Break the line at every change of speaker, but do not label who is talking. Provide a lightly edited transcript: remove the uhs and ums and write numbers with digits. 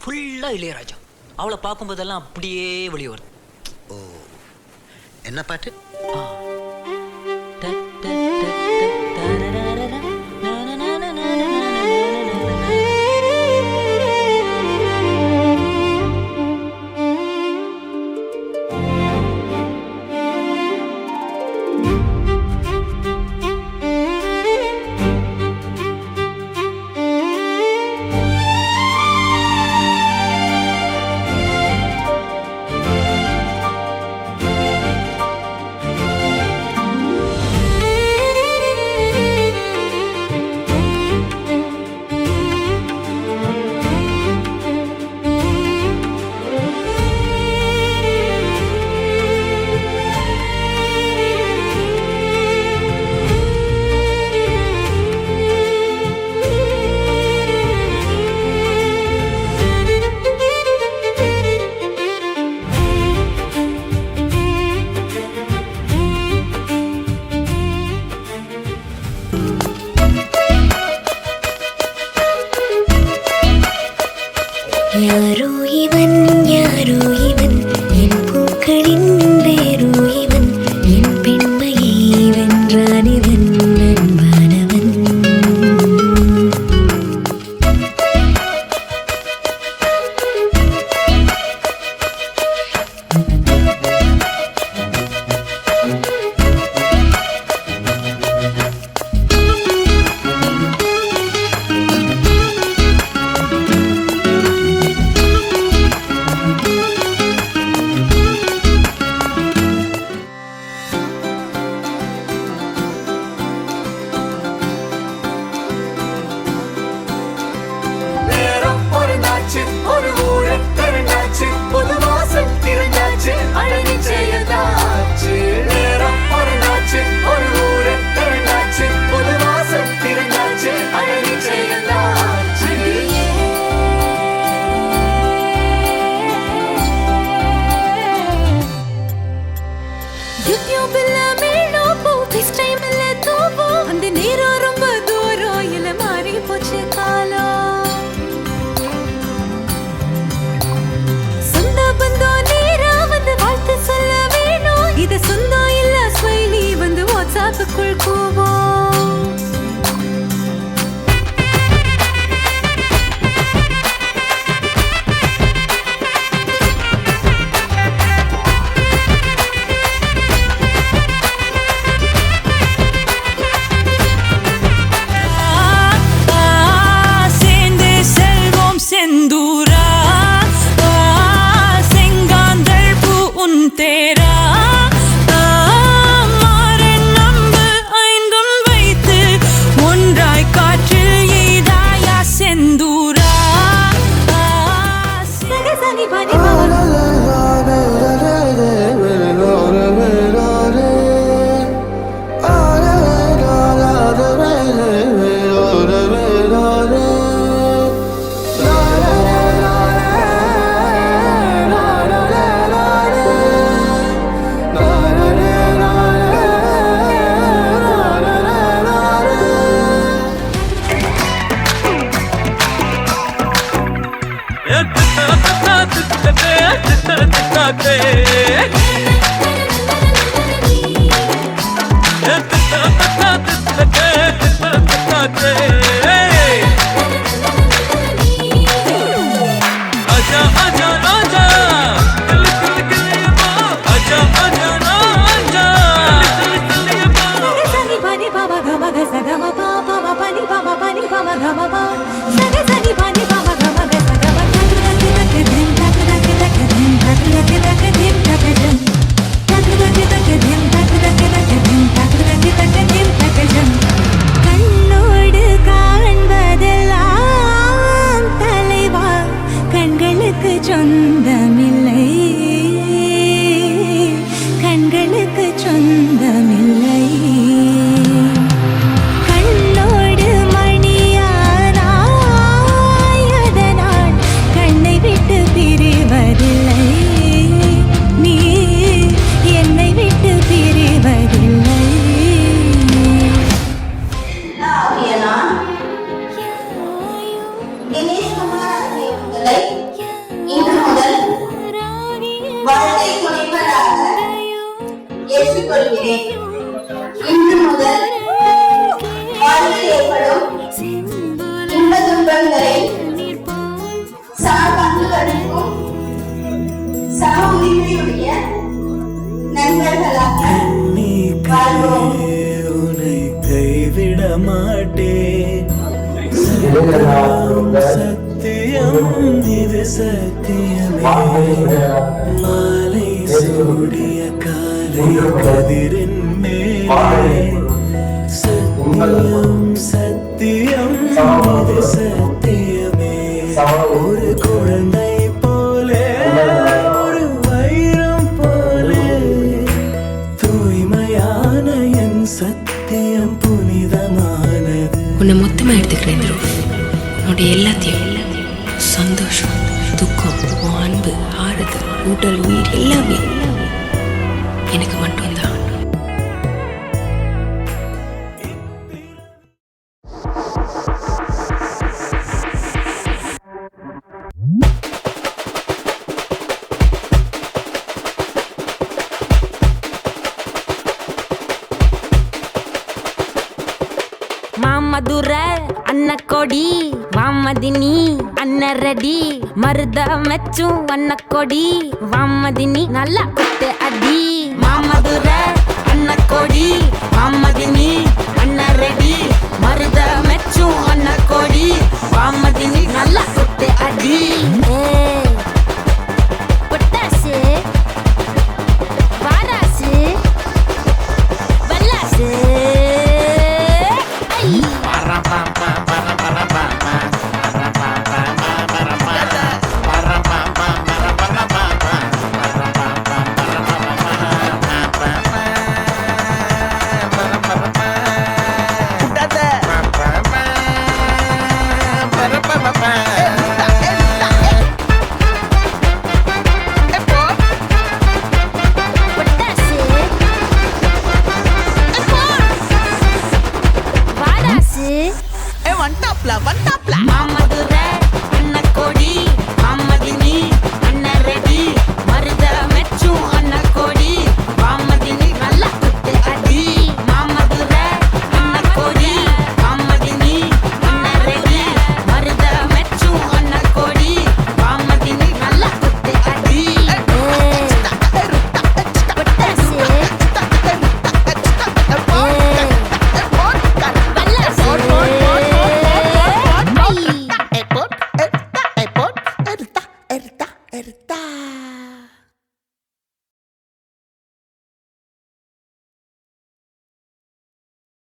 ஃபுல்லா இளையராஜா. அவளை பார்க்கும்போதெல்லாம் அப்படியே வெளியே வருது.
ஓ, என்ன பாட்டு?
யாரோ இவன், யாரோ இவன், என் பூக்களின் வேரோ இவன், என் பெண்மையை வென்றான் இவன், அன்பானவன்.
கொள்கிறேன். இன்று முதல் வாழ்வில் ஏற்படும் இன்ப துன்பங்களை பங்குகளுக்கும் சம உரிமையுடைய நண்பர்களாக வாழ்வோம்.
உன்னை கைவிட மாட்டேன். சத்தியம் இது சத்தியமே. மாலை சூடிய காலை கதிரின் மேலே சத்தியம் சத்தியம் இது சத்தியமே. ஒரு குழந்தை போலே ஒரு வைரம் போலே தூய்மையான என் சத்தியம் புனிதமானது.
உன்னை மொத்தமாக எடுத்துக்கிறேன் த்ரூ. உன்னுடைய எல்லாத்தையும் சந்தோஷம், துக்கம், உன் அன்பு, ஆறுதல், ஊட்டல், உயிர் எல்லாமே எனக்கு மட்டும்தான்.
மாமதுர அன்னக்கொடி வாமதினி அன்னரடி மருத மெச்சும் அன்னக்கொடி வாமதினி நல்லா குத்து அடி. மாமதுர அன்னக்கொடி வாமதினி அன்னரடி மருத மெச்சும் அன்னக்கொடி வாமதினி நல்லா குத்து அடி. பொட்டாசு வாராசு வல்லாசு மாமதுர அன்னக்கொடி வாமதினி அன்னரடி மருத மெச்சும் அன்னக்கொடி வாமதினி நல்லா குத்து அடி. மாமதுர அன்னக்கொடி வாமதினி அன்னரடி மருத மெச்சும் அன்னக்கொடி வாமதினி நல்லா குத்து அடி. பொட்டாசு